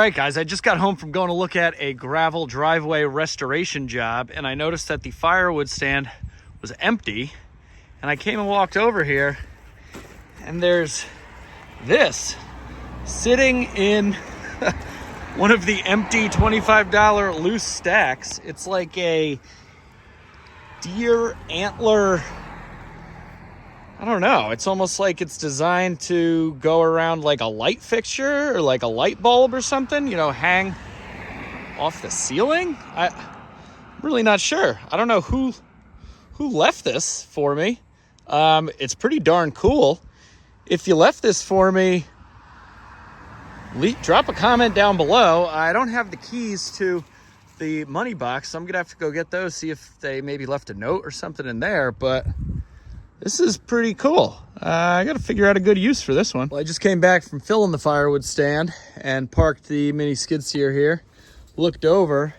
right, guys, I just got home from going to look at a gravel driveway restoration job, and I noticed that the firewood stand was empty. And I came and walked over here, and there's this sitting in one of the empty $25 loose stacks. It's like a deer antler. I don't know. It's almost like it's designed to go around like a light fixture or like a light bulb or something, you know, hang off the ceiling. I'm really not sure. I don't know who left this for me. It's pretty darn cool. If you left this for me, drop a comment down below. I don't have the keys to the money box, so I'm gonna have to go get those, see if they maybe left a note or something in there, but this is pretty cool. I gotta figure out a good use for this one. Well, I just came back from filling the firewood stand and parked the mini skid steer here. Looked over,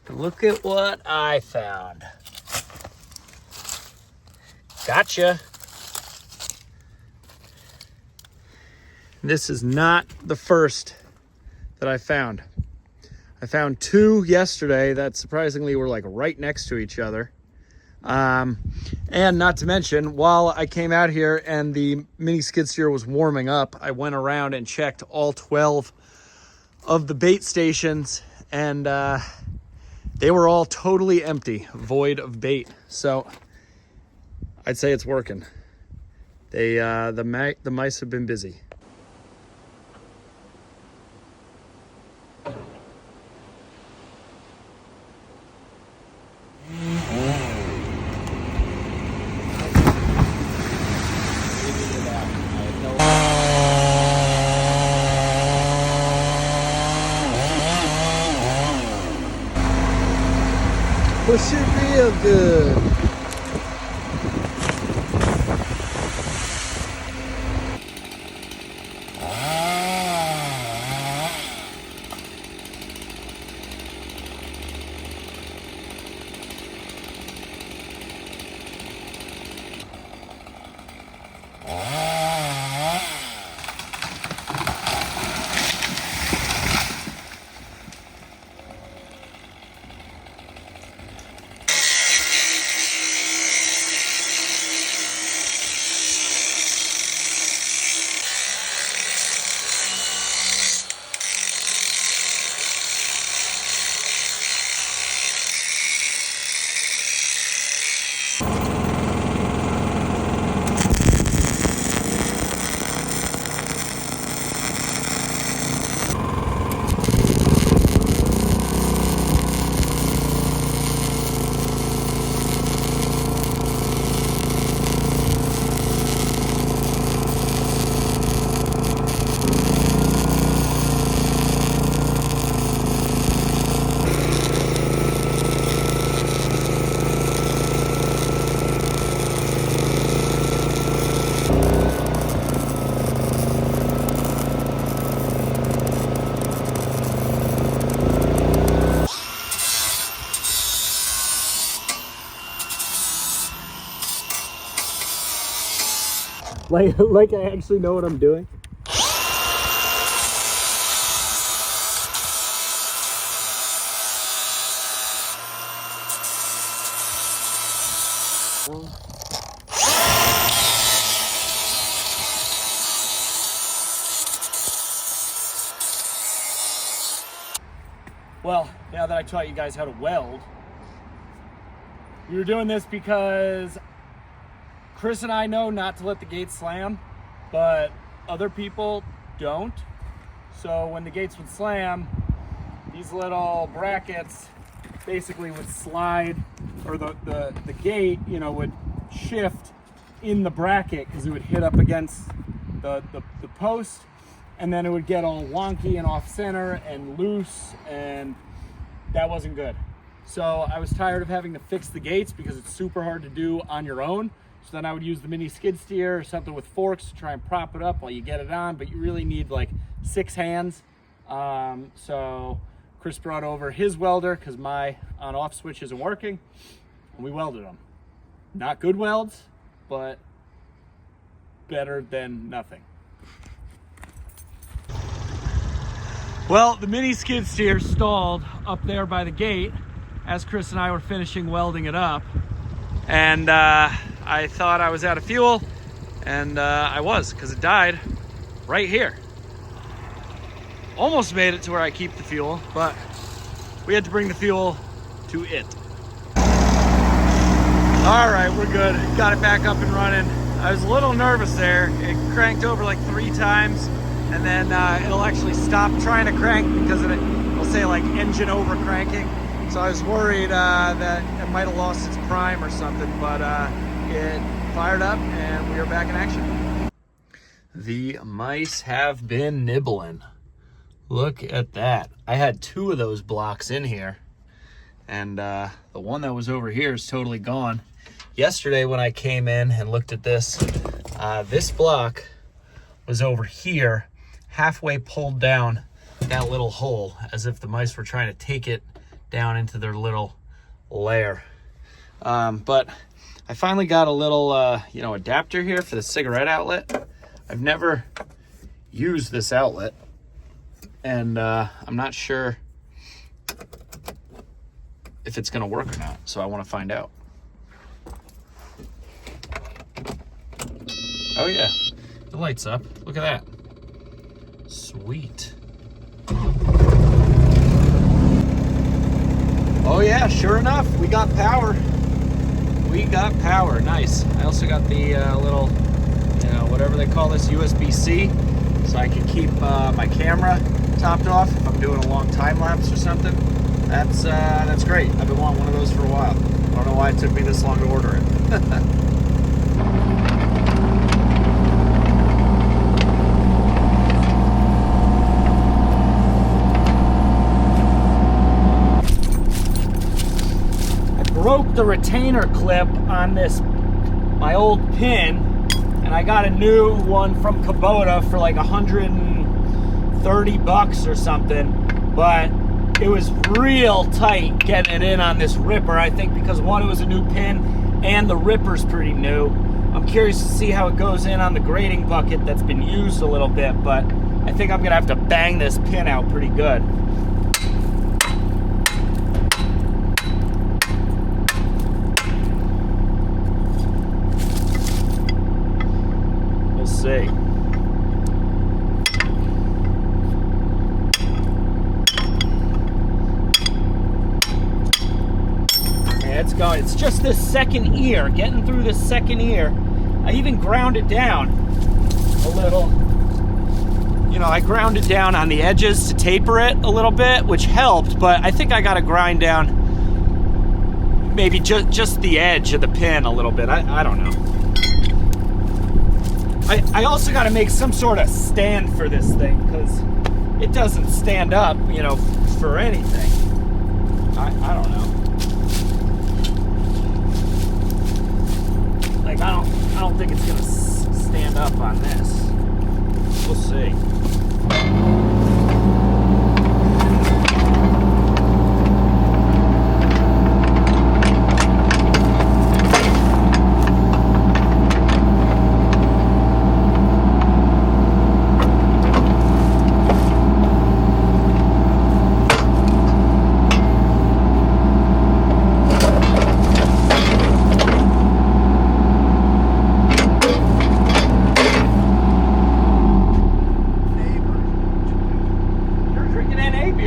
and look at what I found. Gotcha. This is not the first that I found. I found two yesterday that surprisingly were like right next to each other. And not to mention, while I came out here and the mini skid steer was warming up, I went around and checked all 12 of the bait stations, and they were all totally empty, void of bait. So I'd say it's working. The mice have been busy. Push it real good. Like I actually know what I'm doing. Well, now that I taught you guys how to weld, we were doing this because Chris and I know not to let the gates slam, but other people don't. So when the gates would slam, these little brackets basically would slide, or the gate, you know, would shift in the bracket because it would hit up against the post, and then it would get all wonky and off center and loose, and that wasn't good. So I was tired of having to fix the gates because it's super hard to do on your own. So then I would use the mini skid steer or something with forks to try and prop it up while you get it on, but you really need like 6 hands. So Chris brought over his welder because my on-off switch isn't working, and we welded them. Not good welds, but better than nothing. Well, the mini skid steer stalled up there by the gate as Chris and I were finishing welding it up. And I thought I was out of fuel, and I was, because it died right here. Almost made it to where I keep the fuel, but we had to bring the fuel to it. All right, we're good. Got it back up and running. I was a little nervous there. It cranked over like 3 times, and then it'll actually stop trying to crank because it'll say like engine over cranking. So I was worried that it might have lost its prime or something, but it fired up and we are back in action. The mice have been nibbling. Look at that. I had 2 of those blocks in here, and the one that was over here is totally gone. Yesterday when I came in and looked at this, this block was over here, halfway pulled down that little hole, as if the mice were trying to take it down into their little lair. But I finally got a little, adapter here for the cigarette outlet. I've never used this outlet, and I'm not sure if it's gonna work or not, so I wanna find out. Oh yeah, the light's up. Look at that. Sweet. Oh yeah, sure enough, we got power. We got power, nice. I also got the little, whatever they call this, USB-C, so I can keep my camera topped off if I'm doing a long time lapse or something. That's great. I've been wanting one of those for a while. I don't know why it took me this long to order it. Broke the retainer clip on my old pin, and I got a new one from Kubota for like 130 bucks or something, but it was real tight getting it in on this ripper. I think because one, it was a new pin, and the ripper's pretty new. I'm curious to see how it goes in on the grading bucket that's been used a little bit, but I think I'm gonna have to bang this pin out pretty good. See. Yeah, it's going. It's just this second ear, getting through this second ear. I even ground it down a little. I ground it down on the edges to taper it a little bit, which helped, but I think I got to grind down maybe just the edge of the pin a little bit. I don't know. I also got to make some sort of stand for this thing because it doesn't stand up, for anything. I don't know. Like I don't think it's gonna stand up on this. We'll see.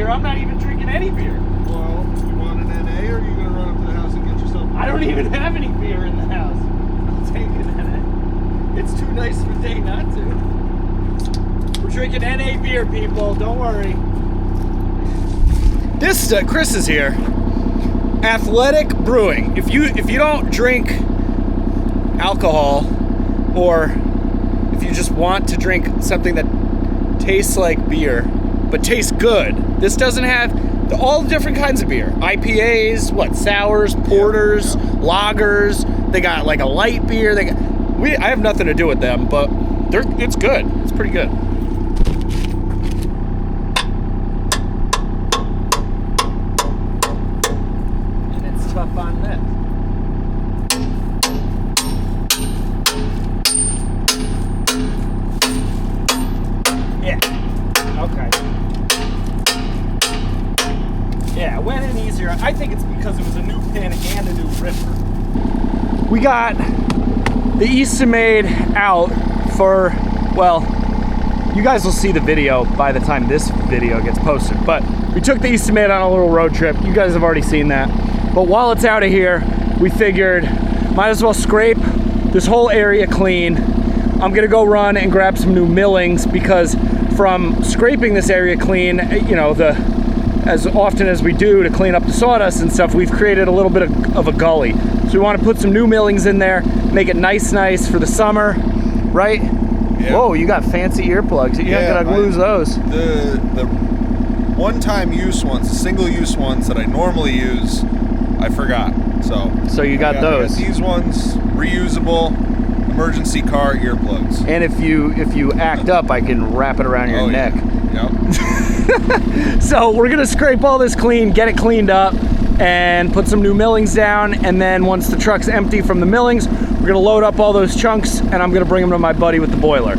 I'm not even drinking any beer. Well, you want an NA, or are you going to run up to the house and get yourself I don't even have any beer in the house. I'll take an NA. It's too nice of a day not to. We're drinking NA beer, people. Don't worry. This Chris is here. Athletic Brewing. If you don't drink alcohol, or if you just want to drink something that tastes like beer but tastes good, this doesn't have all the different kinds of beer. IPAs, sours, porters, lagers. They got like a light beer. I have nothing to do with them, but it's good. It's pretty good. And it's tough on this. Yeah. Okay. there. I think it's because it was a new pin and a new ripper. We got the Eastonmade out for, well, you guys will see the video by the time this video gets posted, but we took the Eastonmade on a little road trip. You guys have already seen that. But while it's out of here, we figured might as well scrape this whole area clean. I'm gonna go run and grab some new millings, because from scraping this area clean, you know, as often as we do to clean up the sawdust and stuff, we've created a little bit of a gully. So we want to put some new millings in there, make it nice for the summer, right? Yeah. Whoa, you got fancy earplugs. You're not gonna lose those. The one-time use ones, the single-use ones that I normally use, I forgot. So you got those. I got these ones, reusable, emergency car earplugs. And if you act up, I can wrap it around your neck. Yeah. Yep. So we're gonna scrape all this clean, get it cleaned up, and put some new millings down. And then once the truck's empty from the millings, we're gonna load up all those chunks, and I'm gonna bring them to my buddy with the boiler.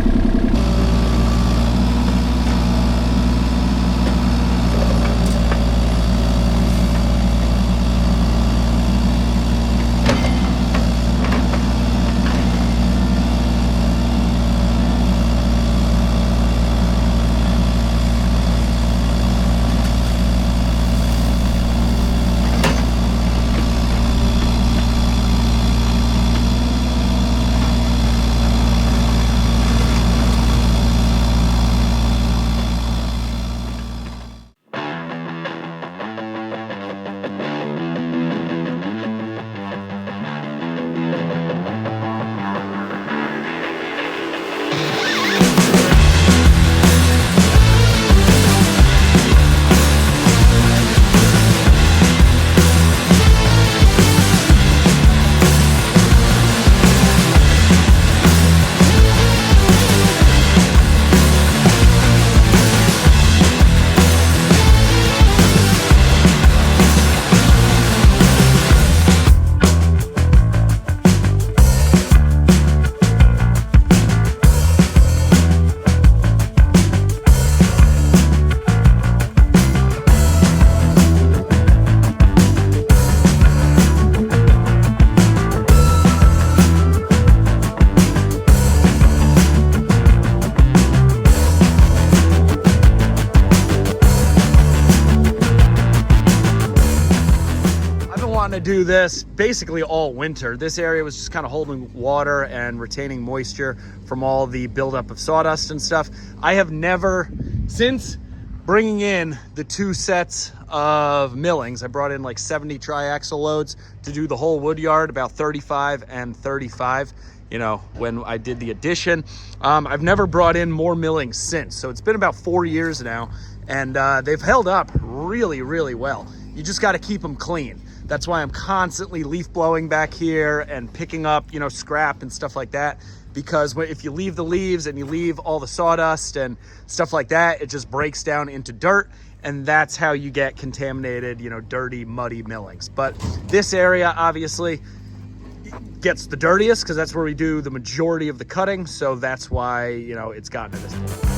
To do this basically all winter. This area was just kind of holding water and retaining moisture from all the buildup of sawdust and stuff. I have never, since bringing in the 2 sets of millings, I brought in like 70 triaxle loads to do the whole Woodyard, about 35 and 35, you know, when I did the addition. I've never brought in more millings since. So it's been about 4 years now, and they've held up really, really well. You just got to keep them clean. That's why I'm constantly leaf blowing back here and picking up, you know, scrap and stuff like that. Because if you leave the leaves and you leave all the sawdust and stuff like that, it just breaks down into dirt. And that's how you get contaminated, you know, dirty, muddy millings. But this area obviously gets the dirtiest because that's where we do the majority of the cutting. So that's why, you know, it's gotten to this point.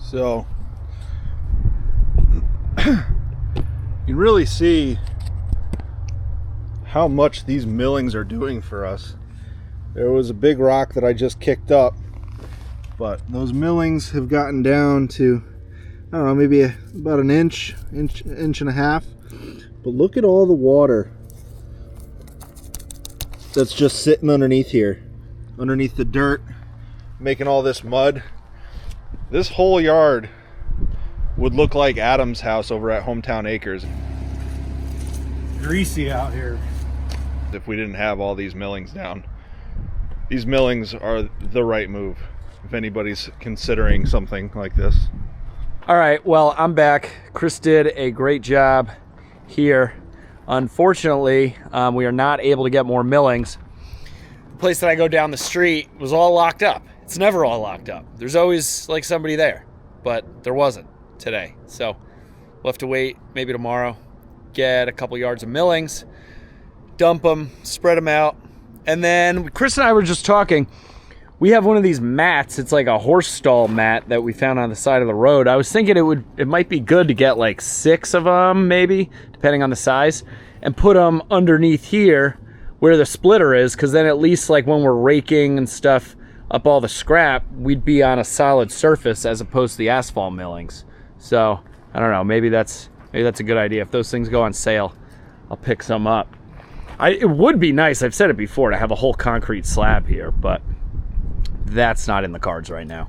So you can really see how much these millings are doing for us. There was a big rock that I just kicked up, but those millings have gotten down to, I don't know, maybe about an inch and a half. But look at all the water that's just sitting underneath here, underneath the dirt, making all this mud. This whole yard would look like Adam's house over at Hometown Acres. Greasy out here. If we didn't have all these millings down. these millings are the right move if anybody's considering something like this. All right, well, I'm back. Chris did a great job here. Unfortunately, we are not able to get more millings. The place that I go down the street was all locked up. It's never all locked up. There's always like somebody there, but there wasn't today. So we'll have to wait maybe tomorrow, get a couple yards of millings, dump them, spread them out. And then Chris and I were just talking. We have one of these mats. It's like a horse stall mat that we found on the side of the road. I was thinking it might be good to get like 6 of them, maybe, depending on the size, and put them underneath here where the splitter is, because then at least like when we're raking and stuff up all the scrap, we'd be on a solid surface as opposed to the asphalt millings. So I don't know, maybe that's a good idea. If those things go on sale, I'll pick some up. It would be nice, I've said it before, to have a whole concrete slab here, but that's not in the cards right now.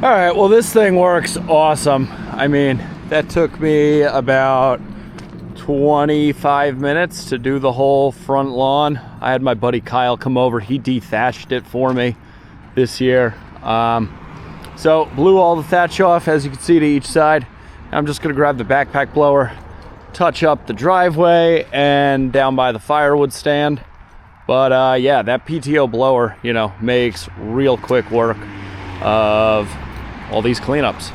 All right, well, this thing works awesome. I mean, that took me about 25 minutes to do the whole front lawn. I had my buddy Kyle come over. He dethatched it for me this year. So blew all the thatch off, as you can see, to each side. I'm just gonna grab the backpack blower, touch up the driveway and down by the firewood stand. But yeah, that PTO blower, you know, makes real quick work of all these cleanups.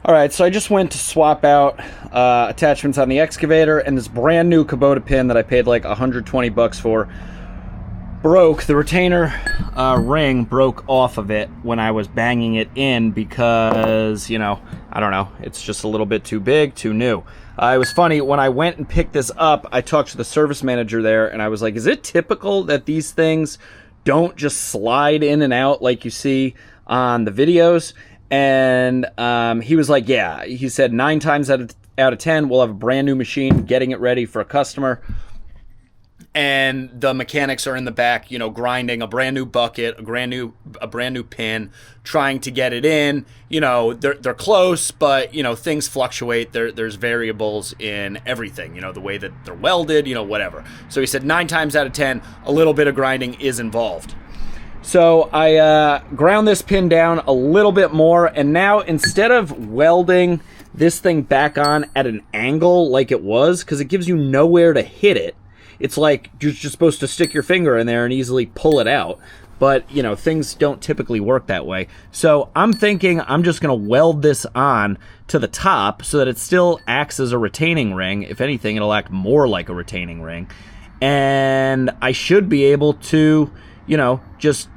All right, so I just went to swap out attachments on the excavator, and this brand new Kubota pin that I paid like 120 bucks for broke. The retainer ring broke off of it when I was banging it in because, you know, I don't know, it's just a little bit too big, too new. It was funny, when I went and picked this up, I talked to the service manager there, and I was like, is it typical that these things don't just slide in and out like you see on the videos? And he was like, yeah. He said 9 times out of 10, we'll have a brand new machine getting it ready for a customer, and the mechanics are in the back, you know, grinding a brand new bucket, a brand new pin, trying to get it in. You know, they're close, but you know, things fluctuate. There's variables in everything. You know, the way that they're welded, you know, whatever. So he said 9 times out of 10, a little bit of grinding is involved. So I ground this pin down a little bit more, and now instead of welding this thing back on at an angle like it was, because it gives you nowhere to hit it, it's like you're just supposed to stick your finger in there and easily pull it out. But, you know, things don't typically work that way. So I'm thinking I'm just going to weld this on to the top so that it still acts as a retaining ring. If anything, it'll act more like a retaining ring. And I should be able to, you know, just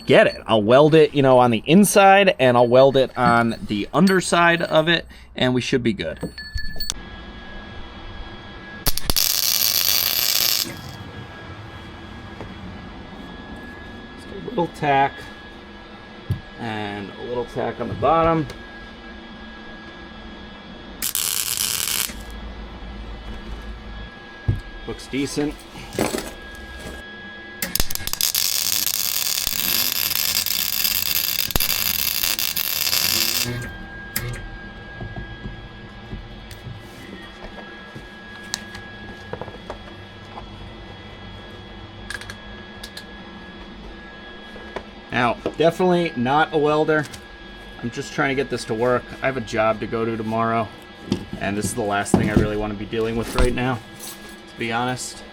get it. I'll weld it, you know, on the inside, and I'll weld it on the underside of it, and we should be good. A little tack and a little tack on the bottom. Looks decent. Now, definitely not a welder. I'm just trying to get this to work. I have a job to go to tomorrow, and this is the last thing I really want to be dealing with right now, to be honest.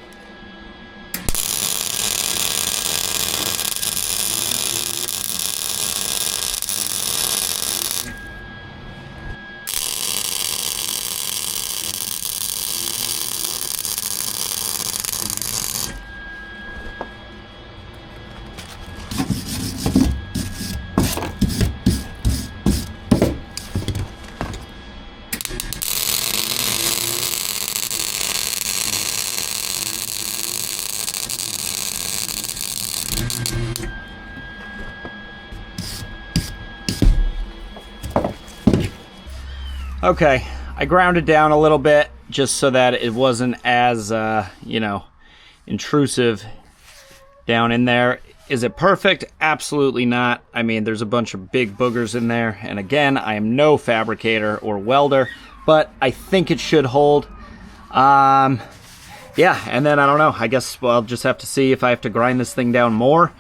Okay, I ground it down a little bit just so that it wasn't as, you know, intrusive down in there. Is it perfect? Absolutely not. I mean, there's a bunch of big boogers in there. And again, I am no fabricator or welder, but I think it should hold. Yeah, and then I don't know. I guess I'll just have to see if I have to grind this thing down more.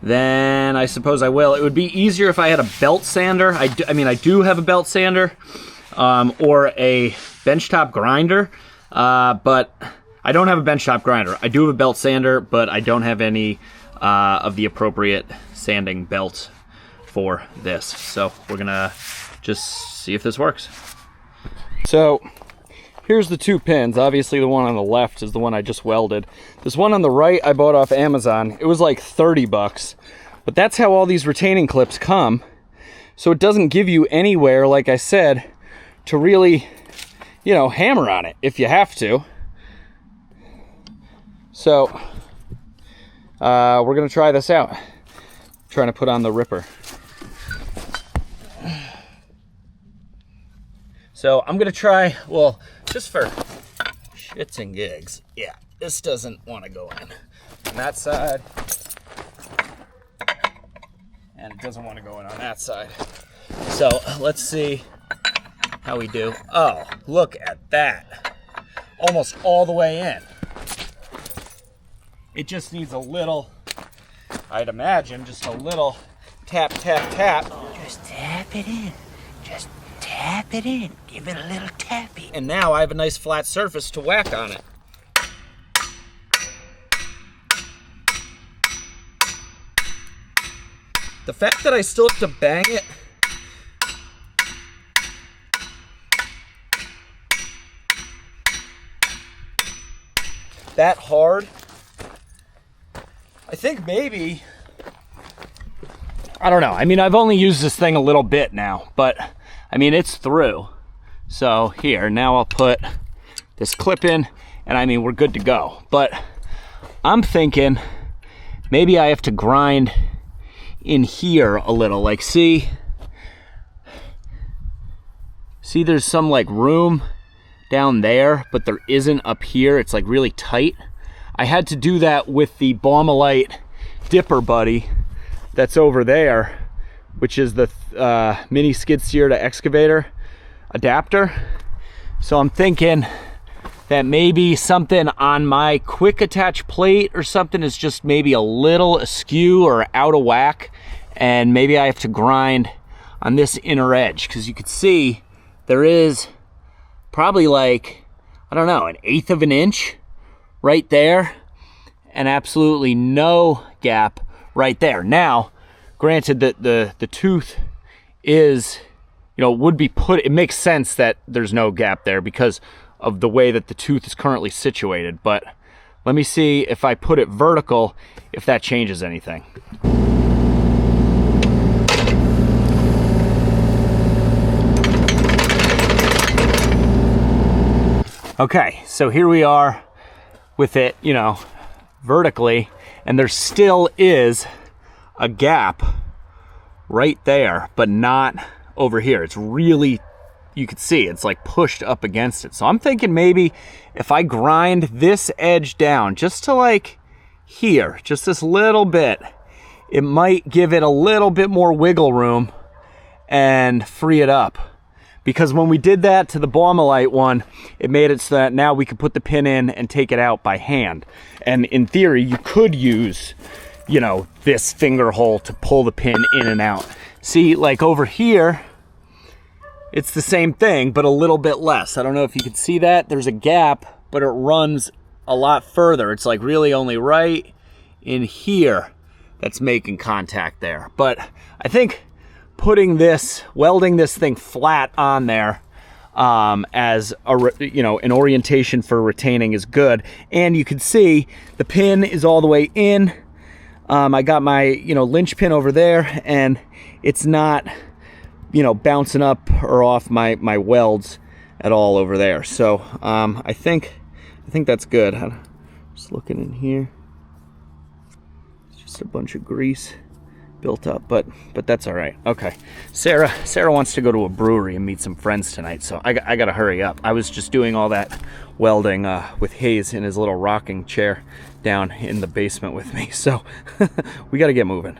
Then I suppose I will. It would be easier if I had a belt sander. I do have a belt sander. Or a benchtop grinder, but I don't have a benchtop grinder. I do have a belt sander, but I don't have any of the appropriate sanding belt for this. So we're gonna just see if this works. So here's the 2 pins. Obviously the one on the left is the one I just welded. This one on the right I bought off Amazon. It was like 30 bucks, but that's how all these retaining clips come. So it doesn't give you anywhere, like I said, to really, you know, hammer on it if you have to. So we're gonna try this out. I'm trying to put on the ripper. So I'm gonna try, well, just for shits and gigs. Yeah, this doesn't want to go in on that side, and it doesn't want to go in on that side. So let's see how we do. Oh, look at that. Almost all the way in. It just needs a little, I'd imagine, just a little tap, tap, tap. Just tap it in. Just tap it in. Give it a little tappy. And now I have a nice flat surface to whack on it. The fact that I still have to bang it that hard, I think maybe, I don't know. I mean, I've only used this thing a little bit now, but I mean, it's through. So here, now I'll put this clip in, and I mean, we're good to go. But I'm thinking maybe I have to grind in here a little. Like, see there's some like room down there, but there isn't up here. It's like really tight. I had to do that with the Baumalight dipper buddy that's over there, which is the mini skid steer to excavator adapter. So I'm thinking that maybe something on my quick attach plate or something is just maybe a little askew or out of whack, and maybe I have to grind on this inner edge, because you can see there is probably like, I don't know, 1/8 of an inch right there, and absolutely no gap right there. Now, granted that the tooth is, you know, would be put, it makes sense that there's no gap there because of the way that the tooth is currently situated, but let me see if I put it vertical, if that changes anything. Okay, so here we are with it, you know, vertically, and there still is a gap right there, but not over here. It's really, you can see it's like pushed up against it. So I'm thinking maybe if I grind this edge down just to like here, just this little bit, it might give it a little bit more wiggle room and free it up. Because when we did that to the Baumalight one, it made it so that now we could put the pin in and take it out by hand. And in theory, you could use, you know, this finger hole to pull the pin in and out. See, like over here, it's the same thing, but a little bit less. I don't know if you can see that. There's a gap, but it runs a lot further. It's like really only right in here that's making contact there. But I think putting this, welding this thing flat on there as a, you know, an orientation for retaining is good. And you can see the pin is all the way in. I got my, you know, linch pin over there, and it's not, you know, bouncing up or off my welds at all over there. So I think that's good. I'm just looking in here. It's just a bunch of grease built up, but that's all right. Okay, Sarah wants to go to a brewery and meet some friends tonight, so I gotta hurry up. I was just doing all that welding with Hayes in his little rocking chair down in the basement with me, so we gotta get moving.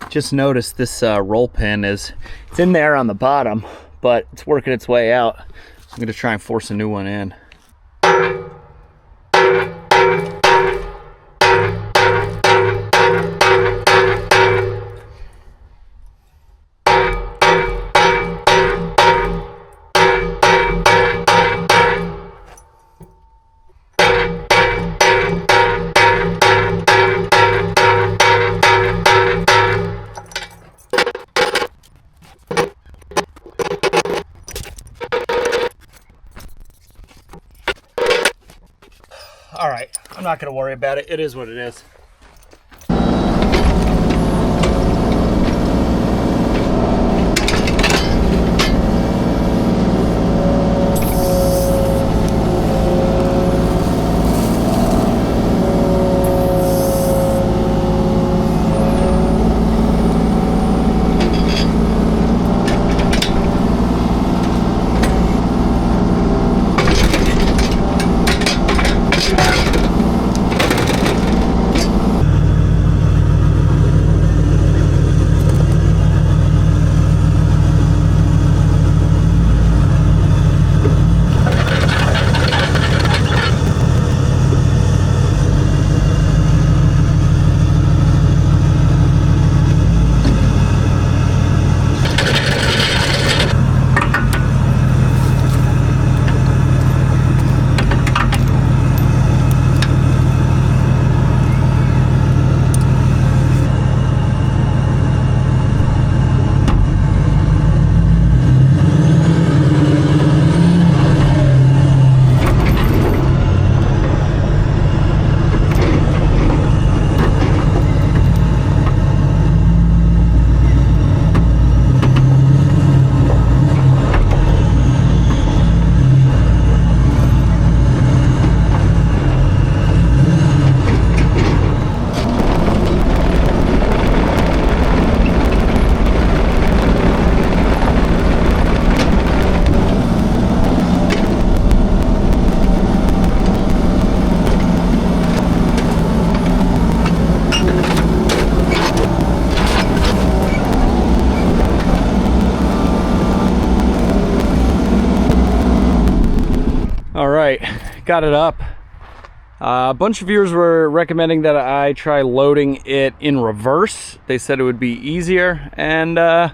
Just noticed this roll pin it's in there on the bottom, but it's working its way out. I'm gonna try and force a new one in. All right, I'm not gonna worry about it. It is what it is. right, got it up. A bunch of viewers were recommending that I try loading it in reverse. They said it would be easier, and I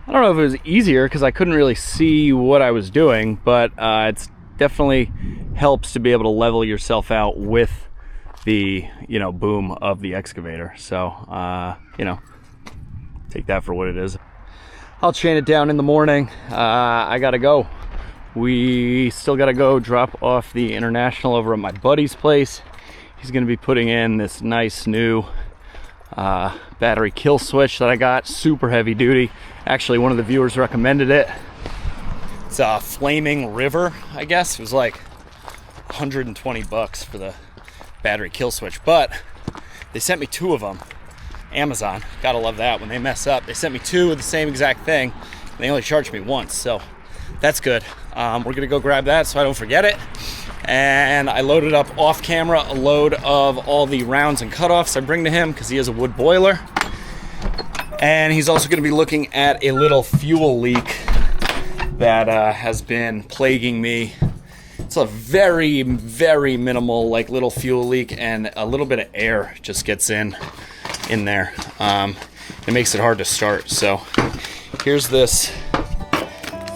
don't know if it was easier because I couldn't really see what I was doing, but it's definitely helps to be able to level yourself out with the, you know, boom of the excavator. So, you know, take that for what it is. I'll chain it down in the morning. I gotta go. We still gotta go drop off the International over at my buddy's place. He's gonna be putting in this nice new battery kill switch that I got, super heavy duty. Actually, one of the viewers recommended it. It's a Flaming River, I guess. It was like 120 bucks for the battery kill switch, but they sent me 2 of them. Amazon, gotta love that. When they mess up, they sent me 2 of the same exact thing, and they only charged me once, so that's good. We're gonna go grab that so I don't forget it. And I loaded up off camera a load of all the rounds and cutoffs I bring to him because he has a wood boiler. And he's also gonna be looking at a little fuel leak that has been plaguing me. It's a very, very minimal, like, little fuel leak, and a little bit of air just gets in there. It makes it hard to start. So here's this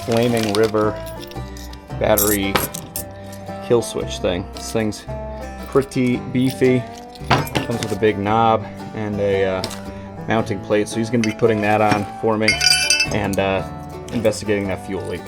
Flaming River battery kill switch thing. This thing's pretty beefy. Comes with a big knob and a mounting plate. So he's going to be putting that on for me and investigating that fuel leak.